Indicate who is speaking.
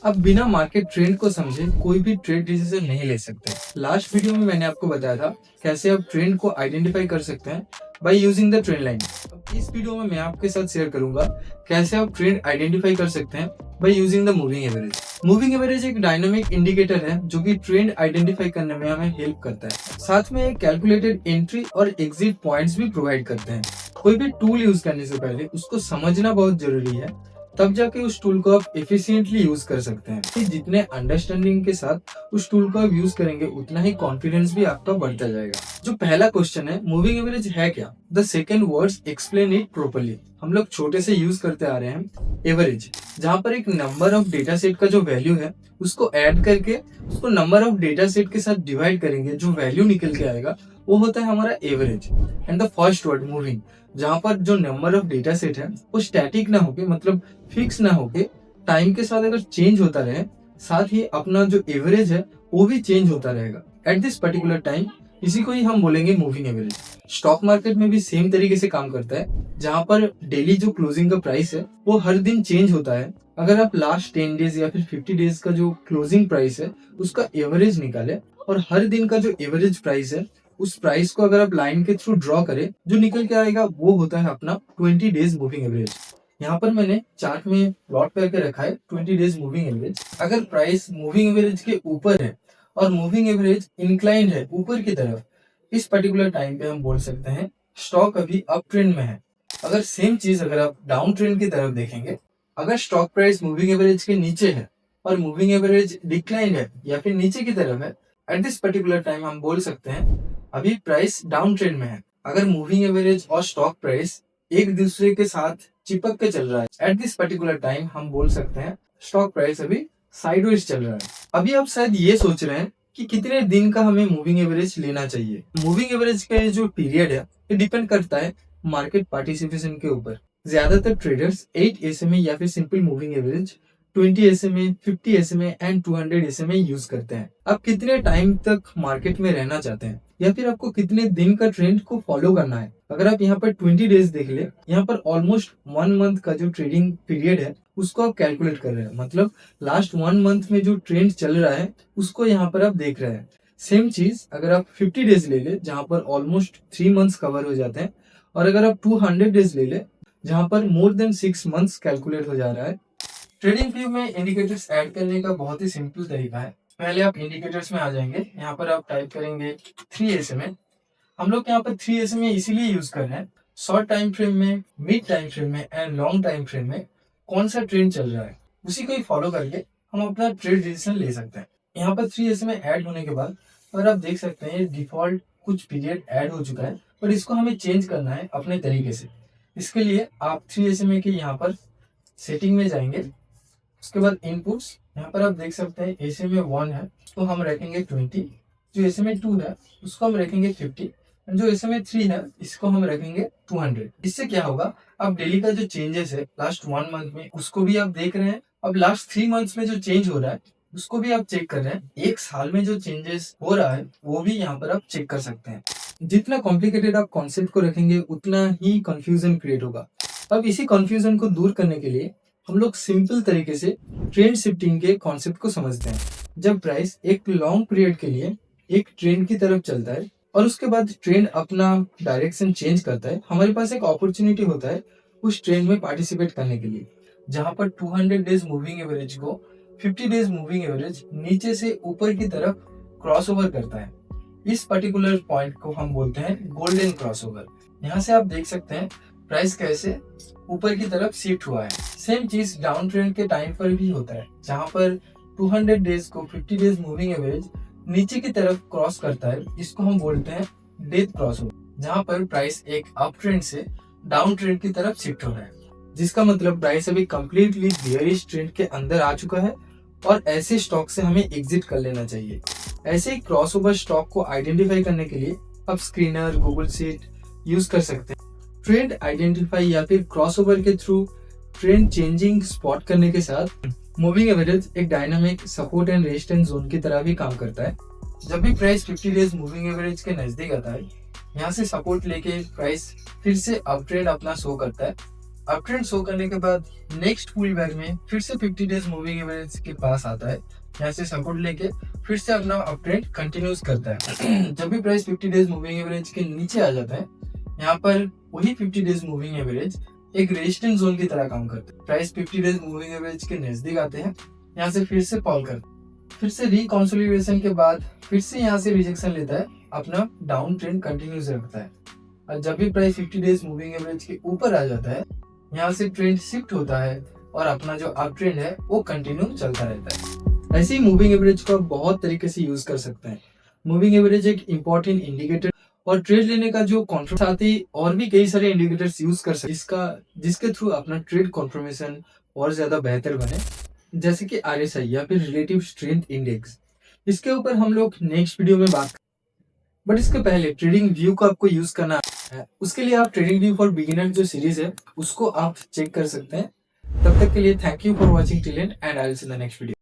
Speaker 1: अब बिना market trend को समझे कोई भी ट्रेड डिसीजन नहीं ले सकते। लास्ट वीडियो में मैंने आपको बताया था कैसे आप ट्रेंड को आइडेंटिफाई कर सकते हैं by using the trend line. अब इस वीडियो में मैं आपके साथ शेयर करूंगा कैसे आप ट्रेंड आइडेंटिफाई कर सकते हैं by using the moving average. Moving average एक डायनामिक इंडिकेटर है जो कि ट्रेंड आइडेंटिफाई करने में हमें हेल्प करता है। साथ में एक कैलकुलेटेड एंट्री और एग्जिट पॉइंट्स भी प्रोवाइड करते हैं। कोई भी टूल यूज करने से पहले उसको समझना बहुत जरूरी है, तब जाके उस टूल को आप एफिशिएंटली यूज कर सकते हैं। कि जितने अंडरस्टैंडिंग के साथ उस टूल को आप यूज करेंगे उतना ही कॉन्फिडेंस भी आपका बढ़ता जाएगा। जो पहला क्वेश्चन है, मूविंग एवरेज है क्या? The second words explain it properly. हम लोग छोटे से यूज करते आ रहे हैं एवरेज, जहाँ पर एक नंबर ऑफ डेटा सेट का जो वैल्यू है उसको ऐड करके उसको नंबर ऑफ डेटा सेट के साथ डिवाइड करेंगे, जो वैल्यू निकल के आएगा वो होता है हमारा average. And the first word moving, जहाँ पर जो नंबर ऑफ डेटा सेट है वो स्टैटिक ना होके, मतलब फिक्स ना होके, टाइम के साथ अगर चेंज होता रहे, साथ ही अपना जो एवरेज है वो भी चेंज होता रहेगा एट दिस पर्टिकुलर टाइम। इसी को ही हम बोलेंगे मूविंग एवरेज। स्टॉक मार्केट में भी सेम तरीके से काम करता है, जहाँ पर डेली जो क्लोजिंग का प्राइस है वो हर दिन चेंज होता है। अगर आप लास्ट 10 डेज या फिर 50 डेज का जो क्लोजिंग प्राइस है उसका एवरेज निकाले और हर दिन का जो एवरेज प्राइस है उस प्राइस को अगर आप लाइन के थ्रू ड्रॉ करें, जो निकल के आएगा वो होता है अपना 20 डेज मूविंग एवरेज। यहाँ पर मैंने चार्ट में प्लॉट करके रखा है 20 डेज मूविंग एवरेज। अगर प्राइस मूविंग एवरेज के ऊपर है और मूविंग एवरेज इंक्लाइंड है ऊपर की तरफ, इस पर्टिकुलर टाइम पे हम बोल सकते हैं स्टॉक अभी अप ट्रेंड में है। अगर सेम चीज अगर आप डाउन ट्रेंड की तरफ देखेंगे, अगर स्टॉक प्राइस मूविंग एवरेज के नीचे है और मूविंग एवरेज डिक्लाइन है या फिर नीचे की तरफ है, एट दिस पर्टिकुलर टाइम हम बोल सकते हैं अभी प्राइस डाउन ट्रेंड में है। अगर मूविंग एवरेज और स्टॉक प्राइस एक दूसरे के साथ चिपक के चल रहा है, एट दिस पर्टिकुलर टाइम हम बोल सकते हैं स्टॉक प्राइस अभी साइडवेज चल रहा है। अभी आप शायद ये सोच रहे हैं कि कितने दिन का हमें मूविंग एवरेज लेना चाहिए। मूविंग एवरेज का जो पीरियड है ये डिपेंड करता है मार्केट पार्टिसिपेशन के ऊपर। ज्यादातर ट्रेडर्स 8 SMA या फिर simple moving average, 20 SMA, 50 SMA and 200 SMA use करते हैं। आप कितने टाइम तक मार्केट में रहना चाहते हैं या फिर आपको कितने दिन का ट्रेंड को फॉलो करना है। अगर आप यहाँ पर 20 डेज देख ले, यहाँ पर ऑलमोस्ट 1 मंथ का जो ट्रेडिंग पीरियड है उसको आप कैलकुलेट कर रहे हैं, मतलब लास्ट 1 मंथ में जो ट्रेंड चल रहा है उसको यहाँ पर आप देख रहे हैं। सेम चीज अगर आप 50 डेज ले ले, जहाँ पर ऑलमोस्ट 3 मंथ्स कवर हो जाते हैं, और अगर आप 200 डेज ले ले, जहाँ पर मोर देन 6 मंथ्स कैलकुलेट हो जा रहा है। ट्रेडिंग व्यू में इंडिकेटर्स ऐड करने का बहुत ही सिंपल तरीका है। पहले आप इंडिकेटर्स में आ जाएंगे, यहाँ पर आप टाइप करेंगे 3 SMA। हम लोग यहाँ पर 3 SMA इसीलिए यूज कर रहे हैं, शॉर्ट टाइम फ्रेम में, मिड टाइम फ्रेम में एंड लॉन्ग टाइम फ्रेम में कौन सा ट्रेंड चल रहा है उसी को ही फॉलो करके हम अपना ट्रेड डिसीजन ले सकते हैं। यहाँ पर 3 SMA ऐड होने के बाद और आप देख सकते हैं डिफॉल्ट कुछ पीरियड ऐड हो चुका है, पर इसको हमें चेंज करना है अपने तरीके से। इसके लिए आप 3 SMA के यहाँ पर सेटिंग में जाएंगे, उसके बाद इनपुट्स, यहाँ पर आप देख सकते हैं SMA 1 है उसको हम रखेंगे 20, जो SMA 2 है उसको हम रखेंगे 50, जो SMA 3 है इसको हम रखेंगे 200। इससे क्या होगा, अब डेली का जो चेंजेस है लास्ट 1 मंथ में उसको भी आप देख रहे हैं, अब लास्ट 3 मंथ्स में जो चेंज हो रहा है उसको भी आप चेक कर रहे हैं, एक साल में जो चेंजेस हो रहा है वो भी यहाँ पर आप चेक कर सकते हैं। जितना कॉम्प्लिकेटेड आप कॉन्सेप्ट को रखेंगे उतना ही कंफ्यूजन क्रिएट होगा। अब इसी कंफ्यूजन को दूर करने के लिए हम लोग सिंपल तरीके से ट्रेंड शिफ्टिंग के कॉन्सेप्ट को समझते हैं। जब प्राइस एक लॉन्ग पीरियड के लिए एक ट्रेंड की तरफ चलता है और उसके बाद ट्रेंड अपना डायरेक्शन चेंज करता है, हमारे पास एक अपॉर्चुनिटी होता है उस ट्रेंड में पार्टिसिपेट करने के लिए, जहां पर 200 डेज मूविंग एवरेज को 50 डेज मूविंग एवरेज नीचे से ऊपर की तरफ क्रॉस ओवर करता है। इस पर्टिकुलर पॉइंट को हम बोलते हैं गोल्डन क्रॉसओवर। यहाँ से आप देख सकते हैं प्राइस कैसे ऊपर की तरफ शिफ्ट हुआ है। सेम चीज डाउन ट्रेंड के टाइम पर भी होता है, जहाँ पर 200 डेज को 50 डेज मूविंग एवरेज नीचे की तरफ क्रॉस करता है। इसको हम बोलते हैं डेथ क्रॉसओवर, जहाँ पर प्राइस एक अप ट्रेंड से डाउन ट्रेंड की तरफ शिफ्ट हो रहा है, जिसका मतलब प्राइस अभी कंप्लीटली बियरिश ट्रेंड के अंदर आ चुका है और ऐसे स्टॉक से हमें एग्जिट कर लेना चाहिए। ऐसे ही क्रॉसओवर स्टॉक को आइडेंटिफाई करने के लिए आप स्क्रीनर, गूगल शीट यूज कर सकते हैं। ट्रेंड आइडेंटिफाई या फिर क्रॉसओवर के थ्रू ट्रेंड चेंजिंग स्पॉट करने के साथ मूविंग एवरेज एक dynamic support and resistance zone की तरह भी काम करता है। जब भी प्राइस 50 डेज मूविंग एवरेज के नजदीक आता है, यहाँ से सपोर्ट लेके प्राइस फिर से अप ट्रेंड अपना शो करता है। अप ट्रेंड शो करने के बाद नेक्स्ट पुल बैक में फिर से 50 डेज मूविंग एवरेज के पास आता है, यहाँ से सपोर्ट लेके फिर से अपना अप ट्रेंड कंटिन्यूस करता है। जब भी प्राइस 50 डेज मूविंग एवरेज के नीचे आ जाता है, यहाँ पर वही 50 डेज मूविंग एवरेज एक रेजिस्टेंस जोन की तरह काम करता है। प्राइस 50 डेज मूविंग एवरेज के नजदीक आते हैं, यहाँ से फिर से फॉल करता है, फिर से रिकॉन्सोलिडेशन के बाद फिर से यहाँ से रिजेक्शन लेता है, अपना डाउन ट्रेंड कंटिन्यूस रखता है। और जब भी प्राइस 50 डेज मूविंग एवरेज के ऊपर आ जाता है, यहाँ से ट्रेंड शिफ्ट होता है और अपना जो अप ट्रेंड है वो कंटिन्यू चलता रहता है। ऐसे ही मूविंग एवरेज को आप बहुत तरीके से यूज कर सकते हैं। मूविंग एवरेज एक इंपॉर्टेंट इंडिकेटर और ट्रेड लेने का जो कॉन्फिडेंस, साथ ही और भी कई सारे इंडिकेटर्स यूज कर सकते जिसके थ्रू अपना ट्रेड कॉन्फर्मेशन और ज्यादा बेहतर बने, जैसे कि RSI या फिर रिलेटिव स्ट्रेंथ इंडेक्स। इसके ऊपर हम लोग नेक्स्ट वीडियो में बात, बट इसके पहले ट्रेडिंग व्यू को आपको यूज करना है। उसके लिए आप ट्रेडिंग व्यू फॉर बिगिनर जो सीरीज है उसको आप चेक कर सकते हैं। तब तक के लिए thank you for watching till and I will see in the next video.